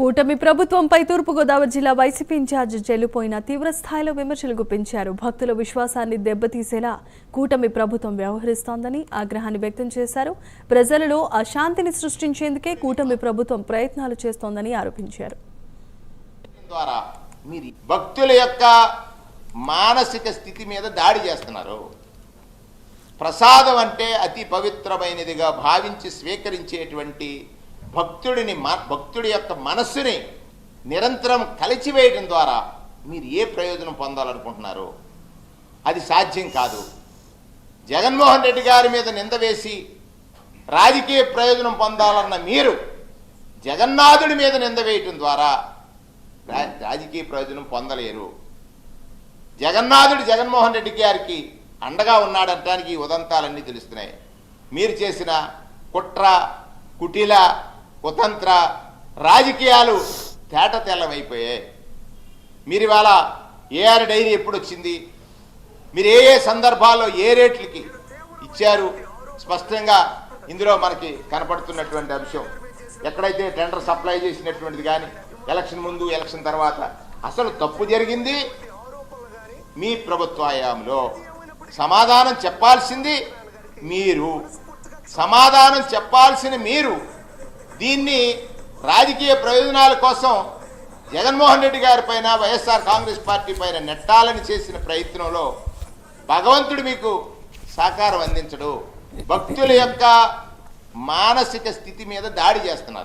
కూటమి ప్రభుత్వంపై తూర్పుగోదావరి జిల్లా వైసీపీ ఇన్ఛార్జ్ చెల్లిపోయిన తీవ్ర స్థాయిలో విమర్శలు గుప్పించారు. భక్తుల విశ్వాసాన్ని దెబ్బతీసేలా కూటమి ప్రభుత్వం వ్యవహరిస్తోందని ఆగ్రహాన్ని వ్యక్తం చేశారు. ప్రజలలో అశాంతిని సృష్టించేందుకే కూటమి ప్రభుత్వం ప్రయత్నాలు చేస్తోందని ఆరోపించారు. ద్వారా మీరు భక్తుల యొక్క మానసిక స్థితి మీద దాడి చేస్తున్నారు. ప్రసాదం అంటే అతి పవిత్రమైనదిగా భావించి స్వీకరించేటువంటి భక్తుడి యొక్క మనస్సుని నిరంతరం కలిచివేయడం ద్వారా మీరు ఏ ప్రయోజనం పొందాలనుకుంటున్నారు? అది సాధ్యం కాదు. జగన్మోహన్ రెడ్డి గారి మీద నింద వేసి రాజకీయ ప్రయోజనం పొందాలన్న మీరు జగన్నాథుడి మీద నింద వేయటం ద్వారా రాజకీయ ప్రయోజనం పొందలేరు. జగన్నాథుడు జగన్మోహన్ రెడ్డి గారికి అండగా ఉన్నాడంటానికి ఉదంతాలన్నీ తెలుస్తున్నాయి. మీరు చేసిన కుట్ర, కుటిల, కుతంత్ర రాజకీయాలు తేట తెల్లమైపోయాయి. మీరు ఇవాళ ఏఆర్ డైరీ ఎప్పుడు వచ్చింది, మీరు ఏ సందర్భాల్లో ఏ రేట్లకి ఇచ్చారు స్పష్టంగా ఇందులో మనకి కనపడుతున్నటువంటి అంశం. ఎక్కడైతే టెండర్ సప్లై చేసినటువంటిది కానీ ఎలక్షన్ ముందు ఎలక్షన్ తర్వాత అసలు తప్పు జరిగింది మీ ప్రభుత్వ హయాంలో. సమాధానం చెప్పాల్సింది మీరు. సమాధానం చెప్పాల్సిన మీరు దీన్ని రాజకీయ ప్రయోజనాల కోసం జగన్మోహన్ రెడ్డి గారి పైన, వైఎస్ఆర్ కాంగ్రెస్ పార్టీ పైన నెట్టాలని చేసిన ప్రయత్నంలో భగవంతుడు మీకు సహకారం అందించడు. భక్తుల యొక్క మానసిక స్థితి మీద దాడి చేస్తున్నారు.